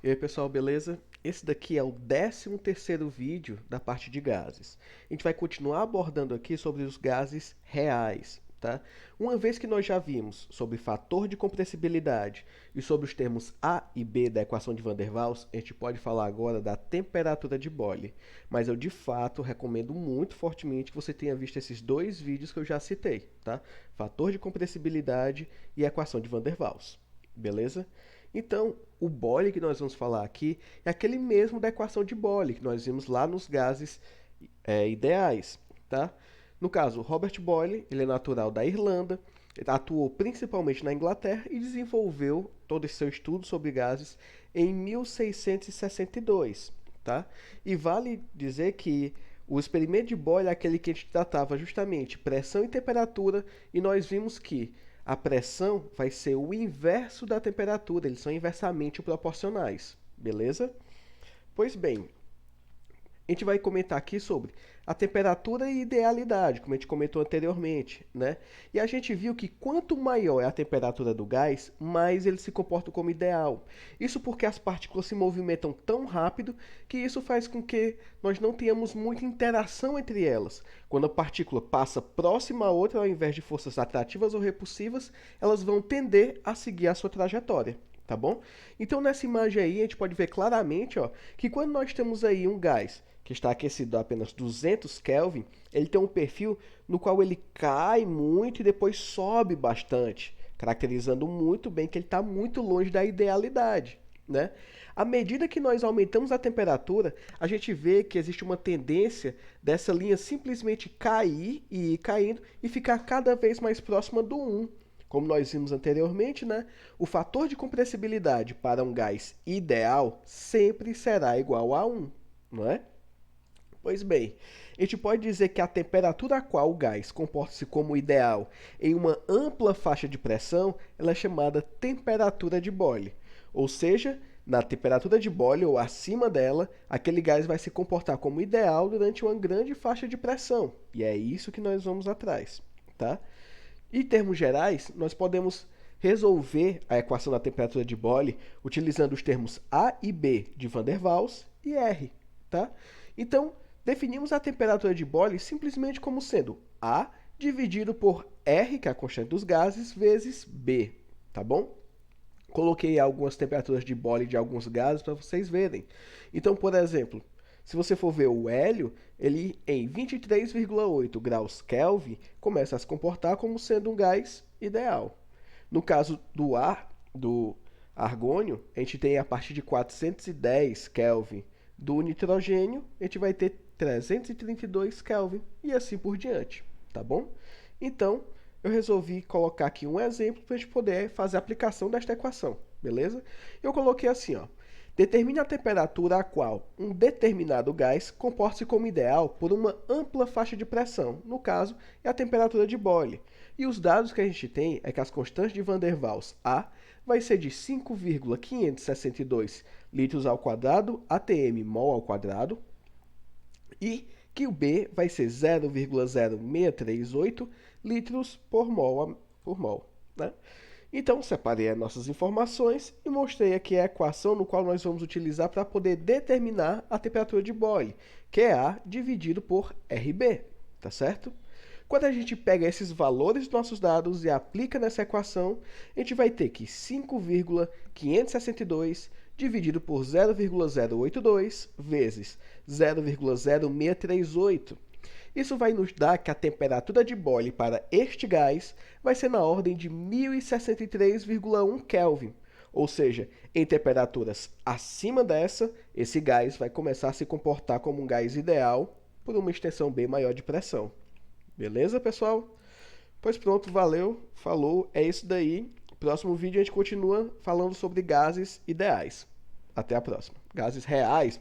E aí pessoal, beleza? Esse daqui é o 13º vídeo da parte de gases. A gente vai continuar abordando aqui sobre os gases reais, tá? Uma vez que nós já vimos sobre fator de compressibilidade e sobre os termos A e B da equação de Van der Waals, a gente pode falar agora da temperatura de Boyle. Mas eu de fato recomendo muito fortemente que você tenha visto esses dois vídeos que eu já citei, tá? Fator de compressibilidade e equação de Van der Waals, beleza? Então, o Boyle que nós vamos falar aqui é aquele mesmo da equação de Boyle que nós vimos lá nos gases ideais, tá? No caso, Robert Boyle, ele é natural da Irlanda, atuou principalmente na Inglaterra e desenvolveu todo esse seu estudo sobre gases em 1662, tá? E vale dizer que o experimento de Boyle é aquele que a gente tratava justamente pressão e temperatura, e nós vimos que a pressão vai ser o inverso da temperatura, eles são inversamente proporcionais, beleza? Pois bem, a gente vai comentar aqui sobre a temperatura e idealidade, como a gente comentou anteriormente, né? E a gente viu que quanto maior é a temperatura do gás, mais ele se comporta como ideal. Isso porque as partículas se movimentam tão rápido que isso faz com que nós não tenhamos muita interação entre elas. Quando a partícula passa próxima a outra, ao invés de forças atrativas ou repulsivas, elas vão tender a seguir a sua trajetória. Tá bom? Então nessa imagem aí a gente pode ver claramente, ó, que quando nós temos aí um gás que está aquecido a apenas 200 Kelvin, ele tem um perfil no qual ele cai muito e depois sobe bastante, caracterizando muito bem que ele está muito longe da idealidade, né? À medida que nós aumentamos a temperatura, a gente vê que existe uma tendência dessa linha simplesmente cair e ir caindo e ficar cada vez mais próxima do 1. Como nós vimos anteriormente, né? O fator de compressibilidade para um gás ideal sempre será igual a 1, não é? Pois bem, a gente pode dizer que a temperatura a qual o gás comporta-se como ideal em uma ampla faixa de pressão, ela é chamada temperatura de Boyle. Ou seja, na temperatura de Boyle ou acima dela, aquele gás vai se comportar como ideal durante uma grande faixa de pressão. E é isso que nós vamos atrás, tá? Em termos gerais, nós podemos resolver a equação da temperatura de Boyle utilizando os termos A e B de Van der Waals e R, tá? Então, definimos a temperatura de Boyle simplesmente como sendo A dividido por R, que é a constante dos gases, vezes B, tá bom? Coloquei algumas temperaturas de Boyle de alguns gases para vocês verem. Então, por exemplo, se você for ver o hélio, ele em 23,8 graus Kelvin começa a se comportar como sendo um gás ideal. No caso do ar, do argônio, a gente tem a partir de 410 Kelvin. Do nitrogênio, a gente vai ter 332 Kelvin e assim por diante, tá bom? Então, eu resolvi colocar aqui um exemplo para a gente poder fazer a aplicação desta equação, beleza? Eu coloquei assim, ó. Determine a temperatura a qual um determinado gás comporta-se como ideal por uma ampla faixa de pressão. No caso, é a temperatura de Boyle. E os dados que a gente tem é que as constantes de Van der Waals A vai ser de 5,562 litros ao quadrado atm mol ao quadrado e que o B vai ser 0,0638 litros por mol, né? Então, separei as nossas informações e mostrei aqui a equação no qual nós vamos utilizar para poder determinar a temperatura de Boyle, que é A dividido por RB, tá certo? Quando a gente pega esses valores dos nossos dados e aplica nessa equação, a gente vai ter que 5,562 dividido por 0,082 vezes 0,0638. Isso vai nos dar que a temperatura de Boyle para este gás vai ser na ordem de 1063,1 Kelvin. Ou seja, em temperaturas acima dessa, esse gás vai começar a se comportar como um gás ideal por uma extensão bem maior de pressão. Beleza, pessoal? Pois pronto, valeu, falou, é isso daí. Próximo vídeo a gente continua falando sobre gases ideais. Até a próxima. Gases reais.